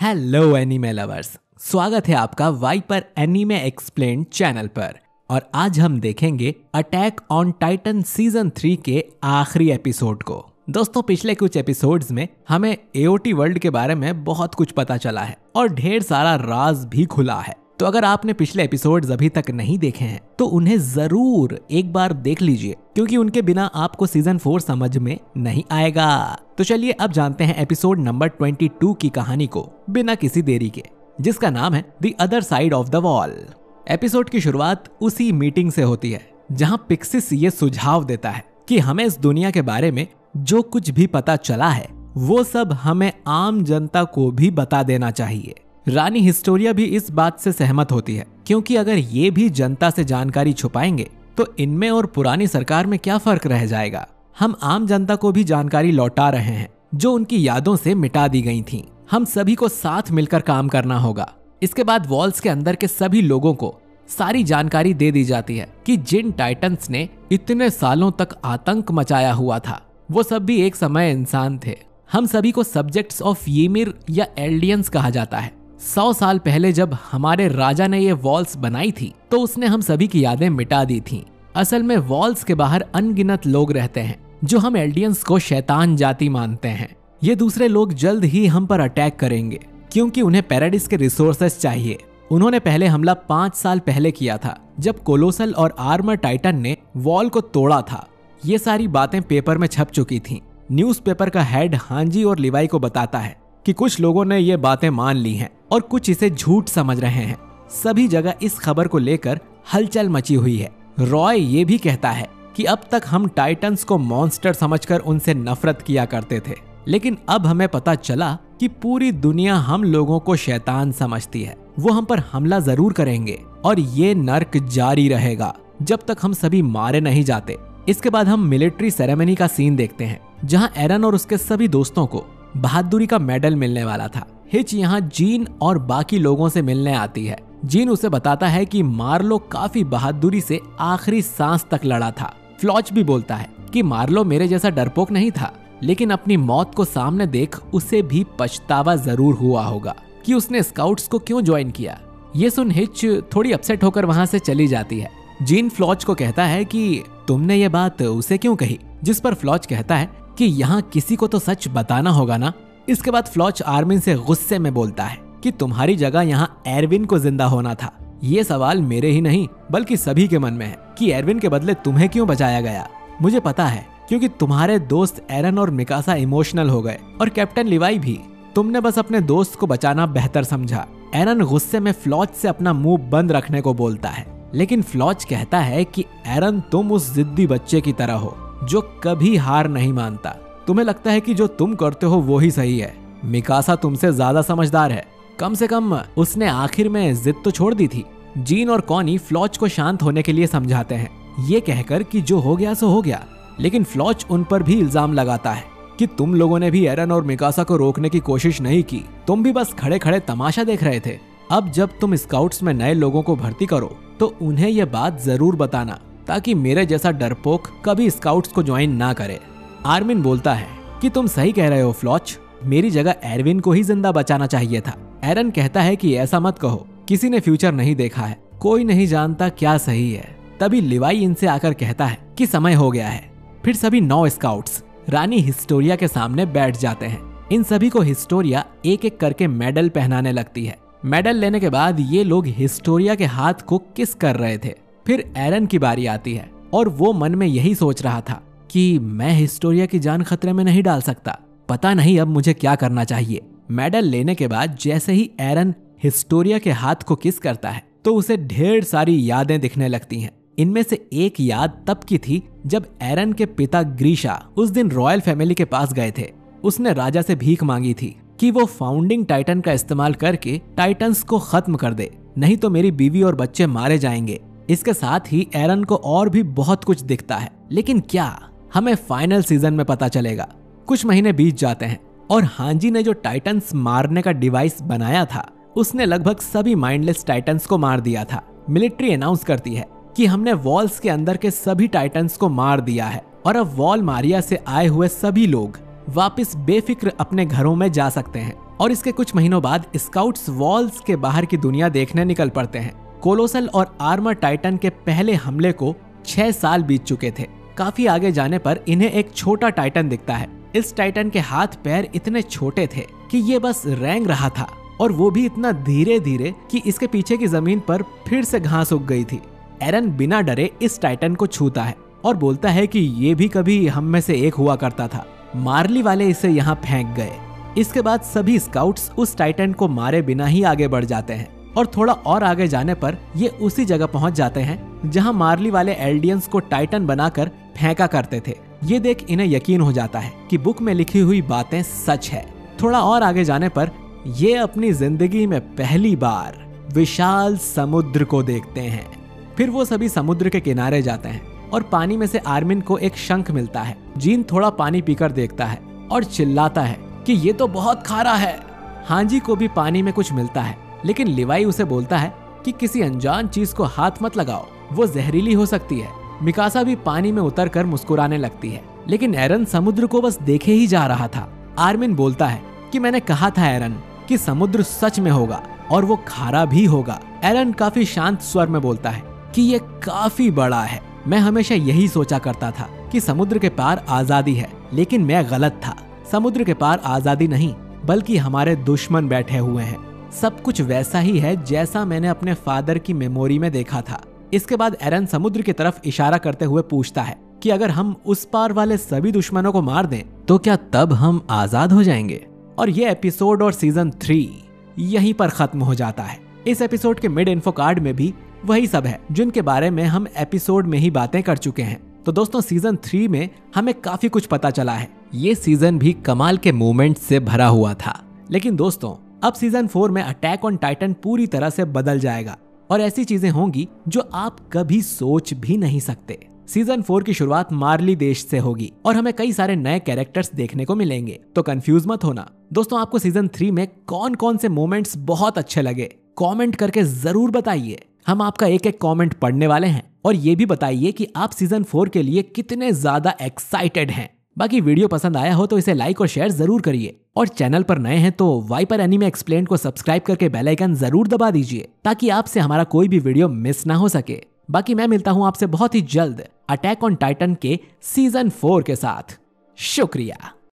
Hello anime lovers, स्वागत है आपका वाइपर एनीमे एक्सप्लेन्ड चैनल पर। और आज हम देखेंगे अटैक ऑन टाइटन सीजन 3 के आखिरी एपिसोड को। दोस्तों, पिछले कुछ एपिसोड्स में हमें एओटी वर्ल्ड के बारे में बहुत कुछ पता चला है और ढेर सारा राज भी खुला है। तो अगर आपने पिछले एपिसोड्स अभी तक नहीं देखे हैं तो उन्हें जरूर एक बार देख लीजिए, क्योंकि उनके बिना आपको सीजन 4 समझ में नहीं आएगा। तो चलिए अब जानते हैं एपिसोड नंबर 22 की कहानी को बिना किसी देरी के, जिसका नाम है the other side of the wall. Episode की शुरुआत उसी मीटिंग से होती है जहां पिक्सिस ये सुझाव देता है कि हमें इस दुनिया के बारे में जो कुछ भी पता चला है वो सब हमें आम जनता को भी बता देना चाहिए। रानी हिस्टोरिया भी इस बात से सहमत होती है, क्योंकि अगर ये भी जनता से जानकारी छुपाएंगे तो इनमें और पुरानी सरकार में क्या फर्क रह जाएगा। हम आम जनता को भी जानकारी लौटा रहे हैं जो उनकी यादों से मिटा दी गई थीं। हम सभी को साथ मिलकर काम करना होगा। इसके बाद वॉल्स के अंदर के सभी लोगों को सारी जानकारी दे दी जाती है कि जिन टाइटन्स ने इतने सालों तक आतंक मचाया हुआ था वो सब भी एक समय इंसान थे। हम सभी को सब्जेक्ट्स ऑफ ymir या एल्डियंस कहा जाता है। 100 साल पहले जब हमारे राजा ने ये वॉल्स बनाई थी तो उसने हम सभी की यादें मिटा दी थीं। असल में वॉल्स के बाहर अनगिनत लोग रहते हैं जो हम एल्डियंस को शैतान जाति मानते हैं। ये दूसरे लोग जल्द ही हम पर अटैक करेंगे क्योंकि उन्हें पैराडिस के रिसोर्सेस चाहिए। उन्होंने पहले हमला 5 साल पहले किया था जब कोलोसल और आर्मर टाइटन ने वॉल को तोड़ा था। ये सारी बातें पेपर में छप चुकी थीं। न्यूज़पेपर का हेड हांजी और लिवाई को बताता है कि कुछ लोगों ने ये बातें मान ली हैं और कुछ इसे झूठ समझ रहे हैं। सभी जगह इस खबर को लेकर हलचल मची हुई है। रॉय ये भी कहता है कि अब तक हम टाइटन्स को मॉन्स्टर समझकर उनसे नफरत किया करते थे, लेकिन अब हमें पता चला कि पूरी दुनिया हम लोगों को शैतान समझती है। वो हम पर हमला जरूर करेंगे और ये नर्क जारी रहेगा जब तक हम सभी मारे नहीं जाते। इसके बाद हम मिलिट्री सेरेमनी का सीन देखते हैं जहां एरन और उसके सभी दोस्तों को बहादुरी का मेडल मिलने वाला था। हिच यहाँ जीन और बाकी लोगों से मिलने आती है। जीन उसे बताता है कि मार्लो काफी बहादुरी से आखिरी सांस तक लड़ा था। फ्लॉच भी बोलता है कि मार्लो मेरे जैसा डरपोक नहीं था, लेकिन अपनी मौत को सामने देख उसे भी पछतावा जरूर हुआ होगा कि उसने स्काउट्स को क्यों ज्वाइन किया। ये सुन हिच थोड़ी अपसेट होकर वहां से चली जाती है। जीन फ्लॉच को कहता है कि तुमने ये बात उसे क्यों कही, जिस पर फ्लॉच कहता है कि यहाँ किसी को तो सच बताना होगा ना। इसके बाद फ्लॉच आर्मिन से गुस्से में बोलता है कि तुम्हारी जगह यहाँ एरविन को जिंदा होना था। ये सवाल मेरे ही नहीं बल्कि सभी के मन में है कि एरविन के बदले तुम्हें क्यों बचाया गया। मुझे पता है, क्योंकि तुम्हारे दोस्त एरन और मिकासा इमोशनल हो गए और कैप्टन लिवाई भी। तुमने बस अपने दोस्त को बचाना बेहतर समझा। एरन गुस्से में फ्लॉच से अपना मुंह बंद रखने को बोलता है, लेकिन फ्लॉच कहता है कि एरन तुम उस जिद्दी बच्चे की तरह हो जो कभी हार नहीं मानता। तुम्हें लगता है कि जो तुम करते हो वो ही सही है। मिकासा तुमसे ज्यादा समझदार है, कम से कम उसने आखिर में जिद तो छोड़ दी थी। जीन और कॉनी फ्लॉच को शांत होने के लिए समझाते हैं, ये कहकर कि जो हो गया सो हो गया। लेकिन फ्लॉच उन पर भी इल्जाम लगाता है कि तुम लोगों ने भी एरन और मिकासा को रोकने की कोशिश नहीं की, तुम भी बस खड़े खड़े तमाशा देख रहे थे। अब जब तुम स्काउट्स में नए लोगों को भर्ती करो तो उन्हें यह बात जरूर बताना, ताकि मेरे जैसा डरपोक कभी स्काउट्स को ज्वाइन ना करे। आर्मिन बोलता है कि तुम सही कह रहे हो फ्लॉच, मेरी जगह एरविन को ही जिंदा बचाना चाहिए था। एरन कहता है कि ऐसा मत कहो, किसी ने फ्यूचर नहीं देखा है, कोई नहीं जानता क्या सही है। तभी लिवाई इनसे आकर कहता है कि समय हो गया है। फिर सभी 9 स्काउट्स रानी हिस्टोरिया के सामने बैठ जाते हैं। इन सभी को हिस्टोरिया एक एक करके मेडल पहनाने लगती है। मेडल लेने के बाद ये लोग हिस्टोरिया के हाथ को किस कर रहे थे। फिर एरन की बारी आती है और वो मन में यही सोच रहा था कि मैं हिस्टोरिया की जान खतरे में नहीं डाल सकता, पता नहीं अब मुझे क्या करना चाहिए। मेडल लेने के बाद जैसे ही एरन हिस्टोरिया के हाथ को किस करता है तो उसे ढेर सारी यादें दिखने लगती हैं। इनमें से एक याद तब की थी जब एरन के पिता ग्रीशा उस दिन रॉयल फैमिली के पास गए थे। उसने राजा से भीख मांगी थी कि वो फाउंडिंग टाइटन का इस्तेमाल करके टाइटन्स को खत्म कर दे, नहीं तो मेरी बीवी और बच्चे मारे जाएंगे। इसके साथ ही एरन को और भी बहुत कुछ दिखता है, लेकिन क्या, हमें फाइनल सीजन में पता चलेगा। कुछ महीने बीत जाते हैं और हांजी ने जो टाइटन्स मारने का डिवाइस बनाया था उसने लगभग सभी माइंडलेस टाइटन्स को मार दिया था। मिलिट्री अनाउंस करती है कि हमने वॉल्स के अंदर के सभी टाइटन्स को मार दिया है और अब वॉल मारिया से आए हुए सभी लोग वापस बेफिक्र अपने घरों में जा सकते हैं। और इसके कुछ महीनों बाद स्काउट्स वॉल्स के बाहर की दुनिया देखने निकल पड़ते हैं। कोलोसल और आर्मर टाइटन के पहले हमले को 6 साल बीत चुके थे। काफी आगे जाने पर इन्हें एक छोटा टाइटन दिखता है। इस टाइटन के हाथ पैर इतने छोटे थे कि ये बस रेंग रहा था, और वो भी इतना धीरे धीरे कि इसके पीछे की जमीन पर फिर से घास उग गई थी। एरन बिना डरे इस टाइटन को छूता है और बोलता है कि ये भी कभी हम में से एक हुआ करता था। मार्ली वाले इसे यहाँ फेंक गए। इसके बाद सभी स्काउट्स उस टाइटन को मारे बिना ही आगे बढ़ जाते हैं, और थोड़ा और आगे जाने पर ये उसी जगह पहुंच जाते हैं जहां मार्ली वाले एल्डियंस को टाइटन बनाकर फेंका करते थे। ये देख इन्हें यकीन हो जाता है कि बुक में लिखी हुई बातें सच है। थोड़ा और आगे जाने पर ये अपनी जिंदगी में पहली बार विशाल समुद्र को देखते हैं। फिर वो सभी समुद्र के किनारे जाते हैं और पानी में से आर्मिन को एक शंख मिलता है। जीन थोड़ा पानी पीकर देखता है और चिल्लाता है कि ये तो बहुत खारा है। हांजी को भी पानी में कुछ मिलता है, लेकिन लिवाई उसे बोलता है कि किसी अनजान चीज को हाथ मत लगाओ, वो जहरीली हो सकती है। मिकासा भी पानी में उतरकर मुस्कुराने लगती है, लेकिन एरन समुद्र को बस देखे ही जा रहा था। आर्मिन बोलता है कि मैंने कहा था एरन कि समुद्र सच में होगा और वो खारा भी होगा। एरन काफी शांत स्वर में बोलता है कि ये काफी बड़ा है। मैं हमेशा यही सोचा करता था कि समुद्र के पार आजादी है, लेकिन मैं गलत था। समुद्र के पार आजादी नहीं, बल्कि हमारे दुश्मन बैठे हुए हैं। सब कुछ वैसा ही है जैसा मैंने अपने फादर की मेमोरी में देखा था। इसके बाद एरन समुद्र की तरफ इशारा करते हुए पूछता है कि अगर हम उस पार वाले सभी दुश्मनों को मार दें तो क्या तब हम आजाद हो जाएंगे। और ये एपिसोड और सीजन 3 यहीं पर खत्म हो जाता है। इस एपिसोड के मिड इन्फो कार्ड में भी वही सब है जिनके बारे में हम एपिसोड में ही बातें कर चुके हैं। तो दोस्तों सीजन 3 में हमें काफी कुछ पता चला है। ये सीजन भी कमाल के मोमेंट से भरा हुआ था। लेकिन दोस्तों अब सीजन 4 में अटैक ऑन टाइटन पूरी तरह से बदल जाएगा और ऐसी चीजें होंगी जो आप कभी सोच भी नहीं सकते। सीजन 4 की शुरुआत मार्ली देश से होगी और हमें कई सारे नए कैरेक्टर्स देखने को मिलेंगे। तो कंफ्यूज मत होना। दोस्तों आपको सीजन 3 में कौन कौन से मोमेंट्स बहुत अच्छे लगे, कमेंट करके जरूर बताइए। हम आपका एक एक कमेंट पढ़ने वाले हैं। और ये भी बताइए कि आप सीजन 4 के लिए कितने ज्यादा एक्साइटेड हैं। बाकी वीडियो पसंद आया हो तो इसे लाइक और शेयर जरूर करिए, और चैनल पर नए हैं तो वाइपर एनीमे एक्सप्लेन को सब्सक्राइब करके बेल आइकन जरूर दबा दीजिए ताकि आपसे हमारा कोई भी वीडियो मिस ना हो सके। बाकी मैं मिलता हूं आपसे बहुत ही जल्द अटैक ऑन टाइटन के सीजन 4 के साथ। शुक्रिया।